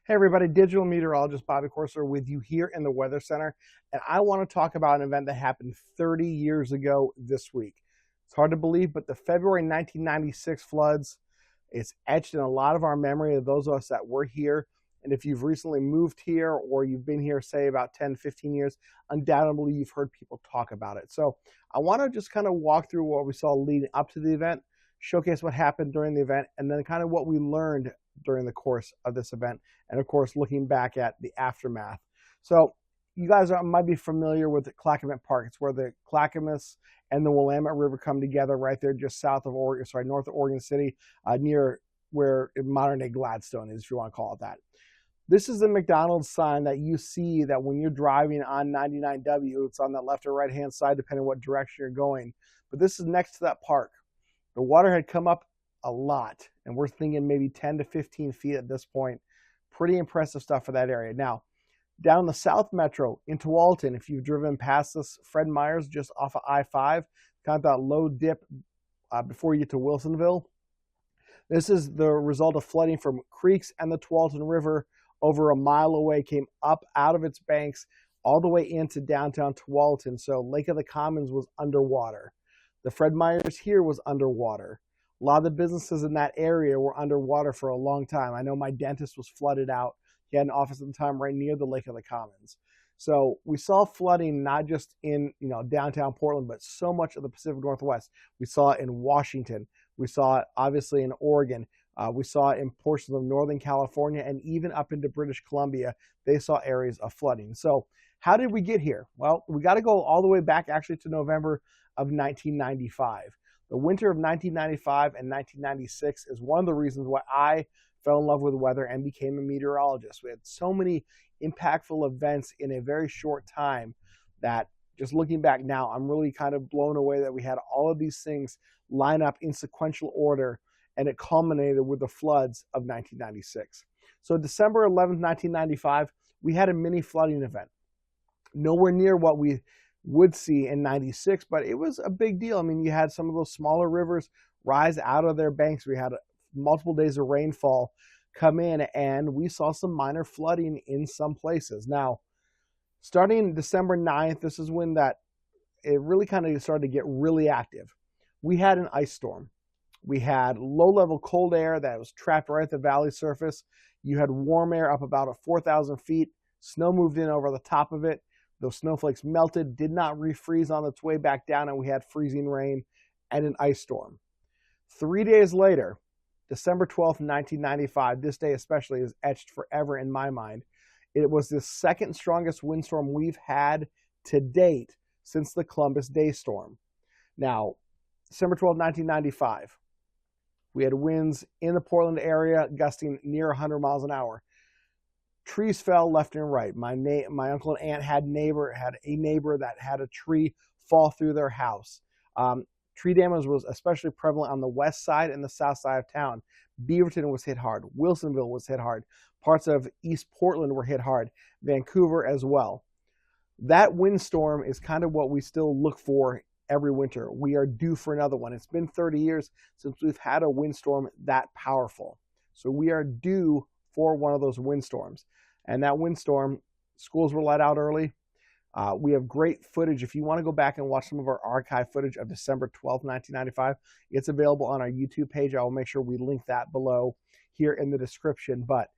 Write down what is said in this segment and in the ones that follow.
Hey everybody, digital meteorologist Bobby Corser with you here in the Weather Center, and I want to talk about an event that happened 30 years ago this week. It's hard to believe, but the February 1996 floods is etched in a lot of our memory of those of us that were here. And if you've recently moved here or you've been here, say, about 10, 15 years, undoubtedly you've heard people talk about it. So I want to just kind of walk through what we saw leading up to the event, showcase what happened during the event, and then kind of what we learned during the course of this event, and of course looking back at the aftermath. So you guys might be familiar with the Clackamas Park. It's where the Clackamas and the Willamette River come together right there just south of Oregon, north of Oregon City, near where modern day Gladstone is, if you want to call it that. This is the McDonald's sign that you see that when you're driving on 99W, it's on the left or right hand side depending on what direction you're going. But this is next to that park. The water had come up a lot, and we're thinking maybe 10 to 15 feet at this point. Pretty impressive stuff for that area. Now, down the South Metro in Tualatin, if you've driven past this Fred Meyer's just off of I-5, kind of that low dip before you get to Wilsonville, this is the result of flooding from creeks and the Tualatin River over a mile away, came up out of its banks all the way into downtown Tualatin. So Lake of the Commons was underwater. The Fred Meyer's here was underwater. A lot of the businesses in that area were underwater for a long time. I know my dentist was flooded out. He had an office at the time right near the Lake of the Commons. So we saw flooding not just in downtown Portland, but so much of the Pacific Northwest. We saw it in Washington. We saw it obviously in Oregon. We saw it in portions of Northern California, and even up into British Columbia, they saw areas of flooding. So how did we get here? Well, we got to go all the way back actually to November of 1995. The winter of 1995 and 1996 is one of the reasons why I fell in love with weather and became a meteorologist. We had so many impactful events in a very short time that just looking back now, I'm really kind of blown away that we had all of these things line up in sequential order, and it culminated with the floods of 1996. So December 11th, 1995, we had a mini flooding event. Nowhere near what we would see in 96, but it was a big deal. I mean, you had some of those smaller rivers rise out of their banks. We had multiple days of rainfall come in, and we saw some minor flooding in some places. Now, starting December 9th, this is when it really kind of started to get really active. We had an ice storm. We had low-level cold air that was trapped right at the valley surface. You had warm air up about 4,000 feet. Snow moved in over the top of it. Those snowflakes melted, did not refreeze on its way back down, and we had freezing rain and an ice storm. 3 days later, December 12th, 1995, this day especially is etched forever in my mind. It was the second strongest windstorm we've had to date since the Columbus Day storm. Now, December 12th, 1995, we had winds in the Portland area gusting near 100 miles an hour. Trees fell left and right. My uncle and aunt had a neighbor that had a tree fall through their house. Tree damage was especially prevalent on the west side and the south side of town. Beaverton was hit hard. Wilsonville was hit hard. Parts of East Portland were hit hard. Vancouver as well. That windstorm is kind of what we still look for every winter. We are due for another one. It's been 30 years since we've had a windstorm that powerful. So we are due for one of those windstorms. And that windstorm, schools were let out early. We have great footage. If you want to go back and watch some of our archive footage of December 12th, 1995, it's available on our YouTube page. I will make sure we link that below here in the description. But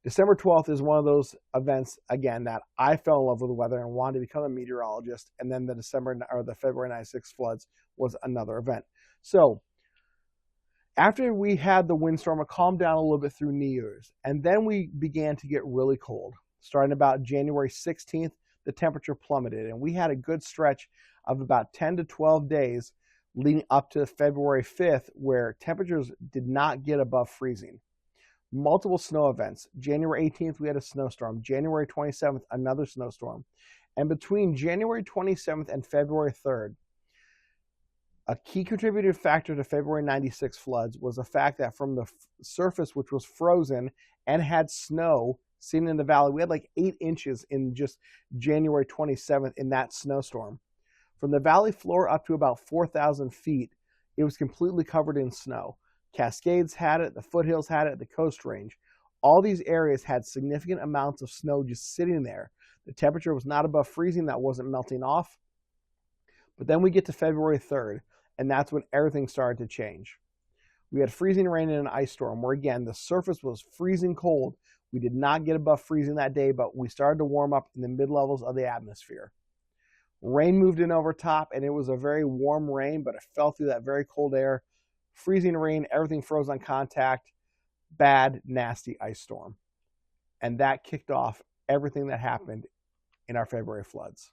December 12th is one of those events, again, that I fell in love with the weather and wanted to become a meteorologist. And then the February 96 floods was another event. So after we had the windstorm, it calmed down a little bit through New Year's. And then we began to get really cold. Starting about January 16th, the temperature plummeted. And we had a good stretch of about 10 to 12 days leading up to February 5th where temperatures did not get above freezing. Multiple snow events. January 18th, we had a snowstorm. January 27th, another snowstorm. And between January 27th and February 3rd, a key contributing factor to February 96 floods was the fact that from the surface, which was frozen and had snow seen in the valley, we had like 8 inches in just January 27th in that snowstorm. From the valley floor up to about 4,000 feet, it was completely covered in snow. Cascades had it, the foothills had it, the Coast Range. all these areas had significant amounts of snow just sitting there. The temperature was not above freezing, that wasn't melting off. But then we get to February 3rd, and that's when everything started to change. We had freezing rain and an ice storm where, again, the surface was freezing cold. We did not get above freezing that day, but we started to warm up in the mid-levels of the atmosphere. Rain moved in over top, and it was a very warm rain, but it fell through that very cold air. Freezing rain, everything froze on contact. Bad, nasty ice storm. And that kicked off everything that happened in our February floods.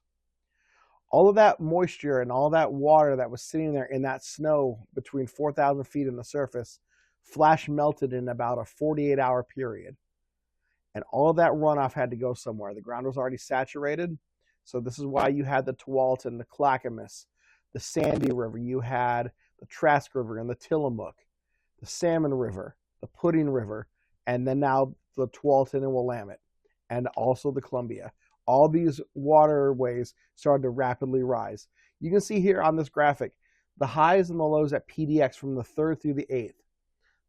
All of that moisture and all that water that was sitting there in that snow between 4,000 feet and the surface flash melted in about a 48-hour period. And all of that runoff had to go somewhere. The ground was already saturated. So this is why you had the Tualatin, the Clackamas, the Sandy River. You had the Trask River and the Tillamook, the Salmon River, the Pudding River, and then now the Tualatin and Willamette, and also the Columbia. All these waterways started to rapidly rise. You can see here on this graphic the highs and the lows at PDX from the 3rd through the 8th.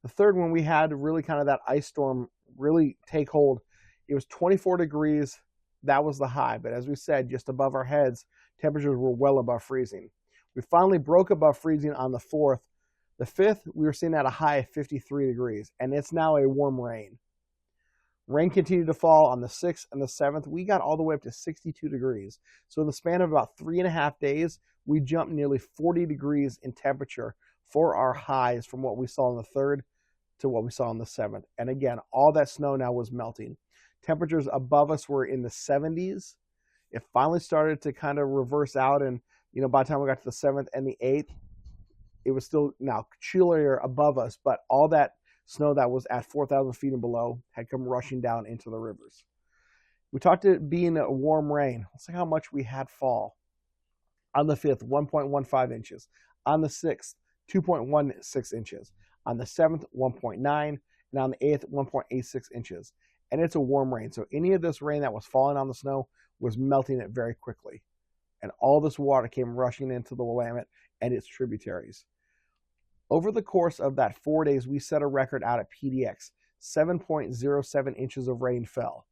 The 3rd, when we had really kind of that ice storm really take hold, it was 24 degrees. That was the high. But as we said, just above our heads, temperatures were well above freezing. We finally broke above freezing on the 4th. The 5th, we were seeing at a high of 53 degrees, and it's now a warm rain. Rain continued to fall on the 6th and the 7th. We got all the way up to 62 degrees. So in the span of about 3.5 days, we jumped nearly 40 degrees in temperature for our highs from what we saw on the 3rd to what we saw on the 7th. And again, all that snow now was melting. Temperatures above us were in the 70s. It finally started to kind of reverse out, and by the time we got to the 7th and the 8th, it was still now chillier above us, but all that snow that was at 4,000 feet and below had come rushing down into the rivers. We talked about it being a warm rain. Let's see how much we had fall. On the 5th, 1.15 inches. On the 6th, 2.16 inches. On the 7th, 1.9. And on the 8th, 1.86 inches. And it's a warm rain. So any of this rain that was falling on the snow was melting it very quickly. And all this water came rushing into the Willamette and its tributaries. Over the course of that 4 days, we set a record out at PDX. 7.07 inches of rain fell.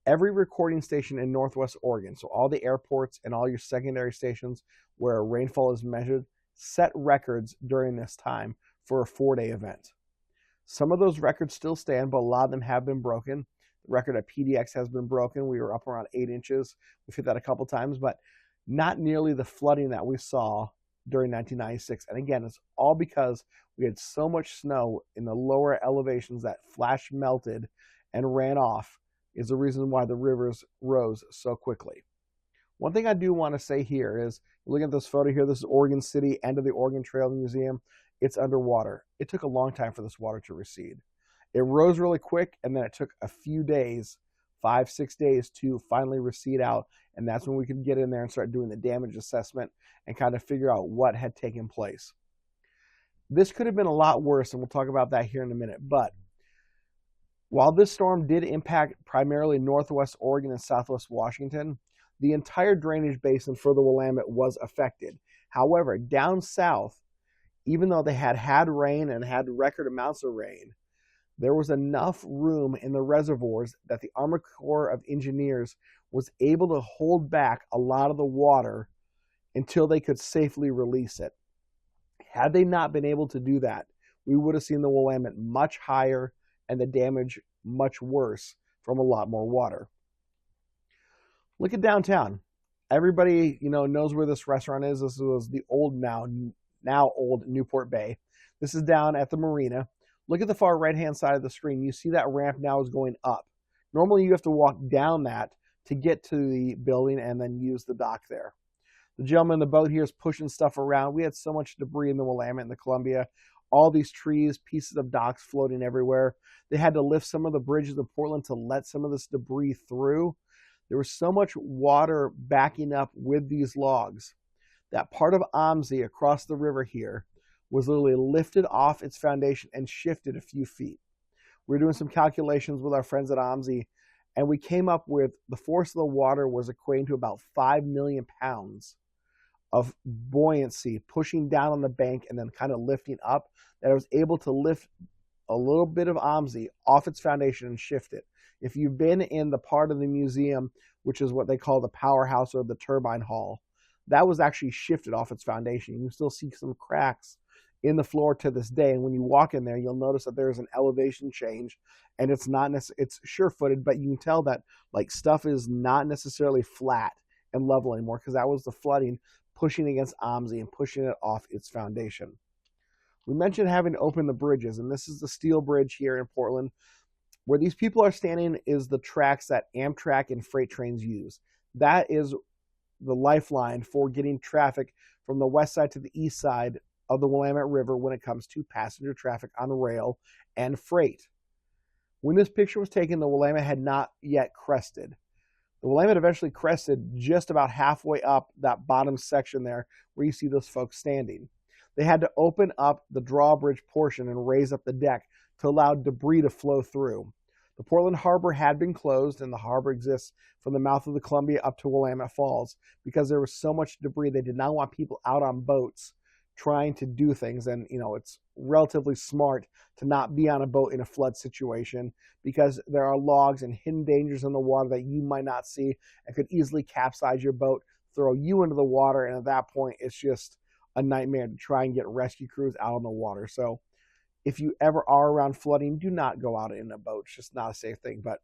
Every recording station in Northwest Oregon, so all the airports and all your secondary stations where rainfall is measured, set records during this time for a 4-day event. Some of those records still stand, but a lot of them have been broken. The record at PDX has been broken. We were up around 8 inches. We've hit that a couple times, but not nearly the flooding that we saw during 1996. And again, it's all because we had so much snow in the lower elevations that flash melted and ran off is the reason why the rivers rose so quickly. One thing I do want to say here is, looking at this photo here, this is Oregon City, end of the Oregon Trail Museum. It's underwater. It took a long time for this water to recede. It rose really quick, and then it took a few days, 5-6 days, to finally recede out. And that's when we could get in there and start doing the damage assessment and kind of figure out what had taken place. This could have been a lot worse, and we'll talk about that here in a minute. But while this storm did impact primarily northwest Oregon and southwest Washington, the entire drainage basin for the Willamette was affected. However, down south, even though they had rain and had record amounts of rain, there was enough room in the reservoirs that the Army Corps of Engineers was able to hold back a lot of the water until they could safely release it. Had they not been able to do that, we would have seen the Willamette much higher and the damage much worse from a lot more water. Look at downtown. Everybody, knows where this restaurant is. This was the old, now old Newport Bay. This is down at the marina. Look at the far right-hand side of the screen. You see that ramp now is going up. Normally, you have to walk down that to get to the building and then use the dock there. The gentleman in the boat here is pushing stuff around. We had so much debris in the Willamette and the Columbia. All these trees, pieces of docks floating everywhere. They had to lift some of the bridges in Portland to let some of this debris through. There was so much water backing up with these logs that part of OMSI across the river here was literally lifted off its foundation and shifted a few feet. We were doing some calculations with our friends at OMSI, and we came up with the force of the water was equating to about 5 million pounds of buoyancy pushing down on the bank and then kind of lifting up, that it was able to lift a little bit of OMSI off its foundation and shift it. If you've been in the part of the museum, which is what they call the powerhouse or the turbine hall, that was actually shifted off its foundation. You can still see some cracks in the floor to this day. And when you walk in there, you'll notice that there's an elevation change, and it's not it's sure-footed, but you can tell that like stuff is not necessarily flat and level anymore, because that was the flooding pushing against OMSI and pushing it off its foundation. We mentioned having to open the bridges, and this is the steel bridge here in Portland. Where these people are standing is the tracks that Amtrak and freight trains use. That is the lifeline for getting traffic from the west side to the east side of the Willamette River when it comes to passenger traffic on rail and freight. When this picture was taken, the Willamette had not yet crested. The Willamette eventually crested just about halfway up that bottom section there where you see those folks standing. They had to open up the drawbridge portion and raise up the deck to allow debris to flow through. The Portland Harbor had been closed, and the harbor exists from the mouth of the Columbia up to Willamette Falls because there was so much debris. They did not want people out on boats trying to do things, and it's relatively smart to not be on a boat in a flood situation because there are logs and hidden dangers in the water that you might not see and could easily capsize your boat, throw you into the water, and at that point it's just a nightmare to try and get rescue crews out on the water. So if you ever are around flooding, do not go out in a boat. It's just not a safe thing. But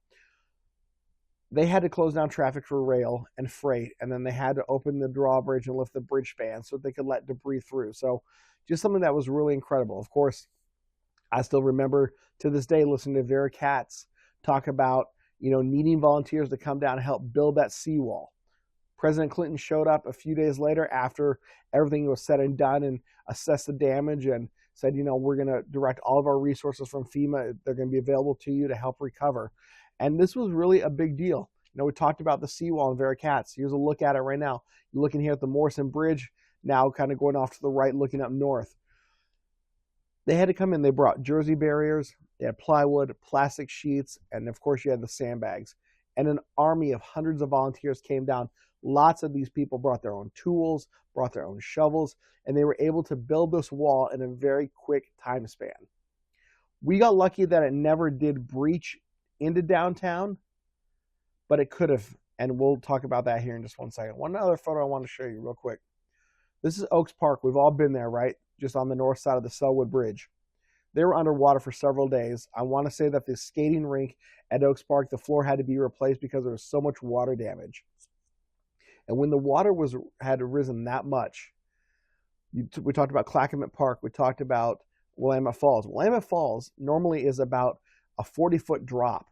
they had to close down traffic for rail and freight, and then they had to open the drawbridge and lift the bridge span so they could let debris through. So just something that was really incredible. Of course, I still remember to this day listening to Vera Katz talk about needing volunteers to come down and help build that seawall. President Clinton showed up a few days later after everything was said and done and assessed the damage and said, we're going to direct all of our resources from FEMA. They're going to be available to you to help recover. And this was really a big deal. We talked about the seawall and Vera Katz. Here's a look at it right now. You're looking here at the Morrison Bridge, now kind of going off to the right, looking up north. They had to come in. They brought jersey barriers, they had plywood, plastic sheets, and of course you had the sandbags. And an army of hundreds of volunteers came down. Lots of these people brought their own tools, brought their own shovels, and they were able to build this wall in a very quick time span. We got lucky that it never did breach into downtown, but it could have, and we'll talk about that here in just one second. One other photo I want to show you real quick. This is Oaks Park. We've all been there, right? Just on the north side of the Selwood Bridge. They were underwater for several days. I want to say that the skating rink at Oaks Park, the floor had to be replaced because there was so much water damage. And when the water had risen that much, we talked about Clackamas Park, we talked about Willamette Falls. Willamette Falls normally is about a 40-foot drop.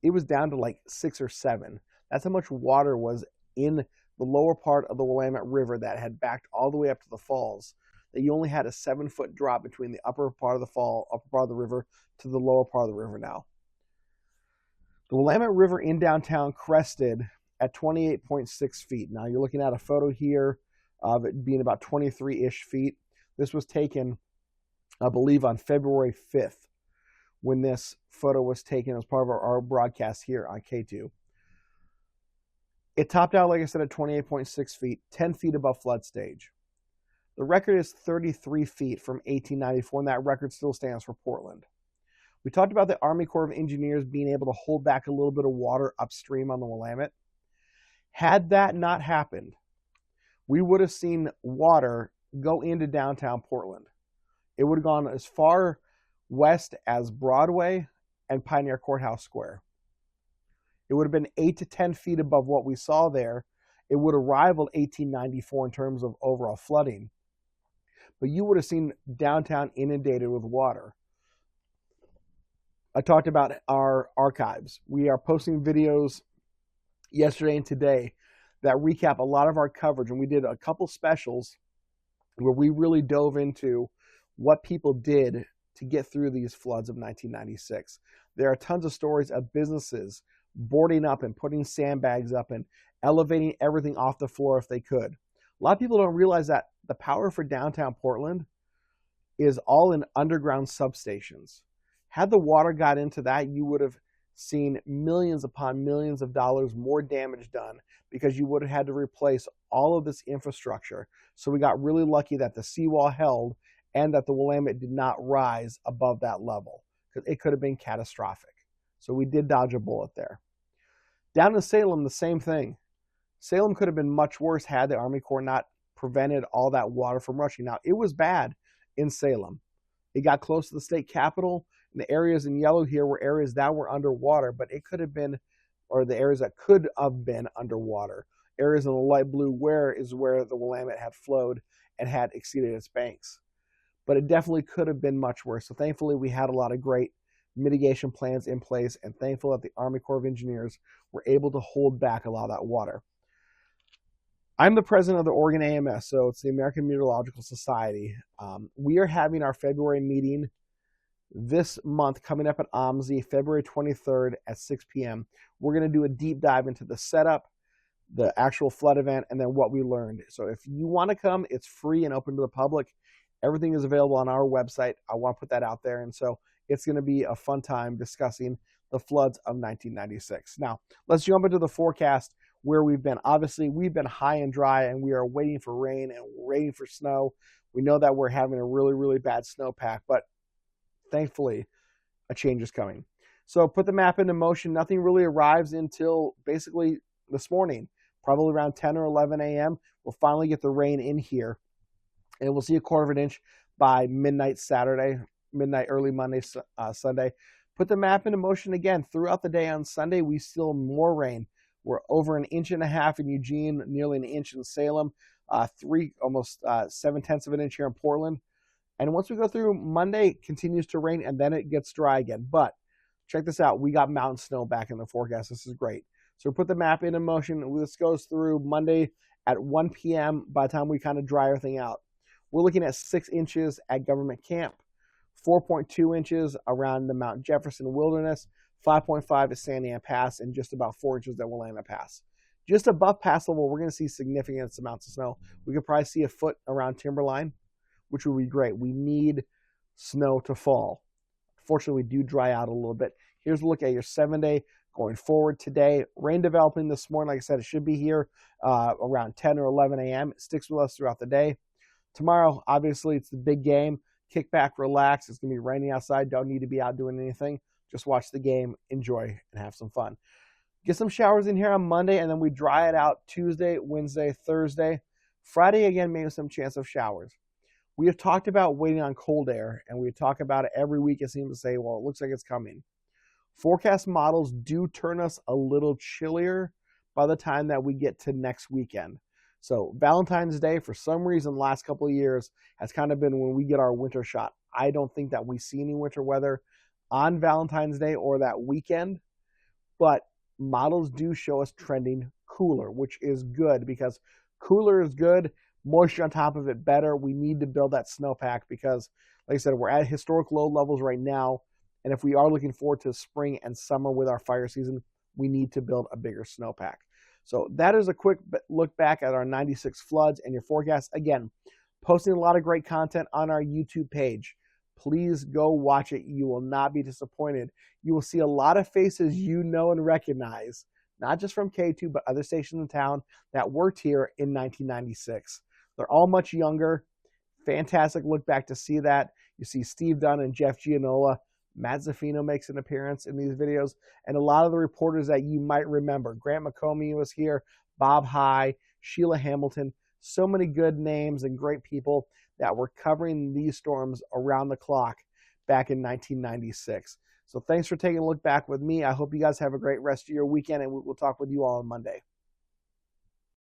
It was down to like 6 or 7. That's how much water was in the lower part of the Willamette River that had backed all the way up to the falls. That you only had a 7-foot drop between the upper part of the river to the lower part of the river now. The Willamette River in downtown crested at 28.6 feet. Now you're looking at a photo here of it being about 23-ish feet. This was taken, I believe, on February 5th when this photo was taken as part of our broadcast here on Katu. It topped out, like I said, at 28.6 feet, 10 feet above flood stage. The record is 33 feet from 1894, and that record still stands for Portland. We talked about the Army Corps of Engineers being able to hold back a little bit of water upstream on the Willamette. Had that not happened, we would have seen water go into downtown Portland. It would have gone as far west as Broadway and Pioneer Courthouse Square. It would have been 8 to 10 feet above what we saw there. It would have rivaled 1894 in terms of overall flooding. But you would have seen downtown inundated with water. I talked about our archives. We are posting videos yesterday and today that recap a lot of our coverage, and we did a couple specials where we really dove into what people did to get through these floods of 1996. There are tons of stories of businesses boarding up and putting sandbags up and elevating everything off the floor if they could. A lot of people don't realize that the power for downtown Portland is all in underground substations. Had the water got into that, you would have seen millions upon millions of dollars more damage done because you would have had to replace all of this infrastructure. So we got really lucky that the seawall held and that the Willamette did not rise above that level, because it could have been catastrophic. So we did dodge a bullet there. Down in Salem, the same thing. Salem could have been much worse had the Army Corps not prevented all that water from rushing. Now, it was bad in Salem. It got close to the state capitol, and the areas in yellow here were areas that were underwater, but it could have been, or the areas that could have been underwater. Areas in the light blue where the Willamette had flowed and had exceeded its banks. But it definitely could have been much worse. So thankfully, we had a lot of great mitigation plans in place, and thankful that the Army Corps of Engineers were able to hold back a lot of that water. I'm the president of the Oregon AMS, so it's the American Meteorological Society. We are having our February meeting this month coming up at OMSI, February 23rd at 6 p.m. We're going to do a deep dive into the setup, the actual flood event, and then what we learned. So if you want to come, it's free and open to the public. Everything is available on our website. I want to put that out there. And so it's going to be a fun time discussing the floods of 1996. Now, let's jump into the forecast where we've been. Obviously, we've been high and dry, and we are waiting for rain and waiting for snow. We know that we're having a really, really bad snowpack, but thankfully, a change is coming. So put the map into motion. Nothing really arrives until basically this morning, probably around 10 or 11 a.m. We'll finally get the rain in here, and we'll see a quarter of an inch by midnight Saturday, midnight early Monday, Sunday. Put the map into motion again. Throughout the day on Sunday, we still more rain. We're over 1.5 inches in Eugene, nearly 1 inch in Salem, almost 0.7 of an inch here in Portland. And once we go through Monday, it continues to rain, and then it gets dry again. But check this out. We got mountain snow back in the forecast. This is great. So put the map into motion. This goes through Monday at 1 p.m. by the time we kind of dry everything out. We're looking at 6 inches at Government Camp, 4.2 inches around the Mount Jefferson Wilderness, 5.5 at Sandy Ann Pass, and just about 4 inches at Willamette Pass. Just above pass level, we're going to see significant amounts of snow. We could probably see a foot around Timberline, which would be great. We need snow to fall. Fortunately, we do dry out a little bit. Here's a look at your 7-day going forward today. Rain developing this morning. Like I said, it should be here around 10 or 11 a.m. It sticks with us throughout the day. Tomorrow, obviously, it's the big game. Kick back, relax. It's going to be raining outside. Don't need to be out doing anything. Just watch the game, enjoy, and have some fun. Get some showers in here on Monday, and then we dry it out Tuesday, Wednesday, Thursday. Friday, again, maybe some chance of showers. We have talked about waiting on cold air, and we talk about it every week. It seems to say, well, it looks like it's coming. Forecast models do turn us a little chillier by the time that we get to next weekend. So Valentine's Day, for some reason, the last couple of years has kind of been when we get our winter shot. I don't think that we see any winter weather on Valentine's Day or that weekend, but models do show us trending cooler, which is good because cooler is good. Moisture on top of it better. We need to build that snowpack because, like I said, we're at historic low levels right now. And if we are looking forward to spring and summer with our fire season, we need to build a bigger snowpack. So that is a quick look back at our 96 floods and your forecast. Again, posting a lot of great content on our YouTube page. Please go watch it. You will not be disappointed. You will see a lot of faces you know and recognize, not just from K2, but other stations in town that worked here in 1996. They're all much younger. Fantastic look back to see that. You see Steve Dunn and Jeff Gianola. Matt Zaffino makes an appearance in these videos. And a lot of the reporters that you might remember. Grant McComey was here. Bob High. Sheila Hamilton. So many good names and great people that were covering these storms around the clock back in 1996. So thanks for taking a look back with me. I hope you guys have a great rest of your weekend, and we'll talk with you all on Monday.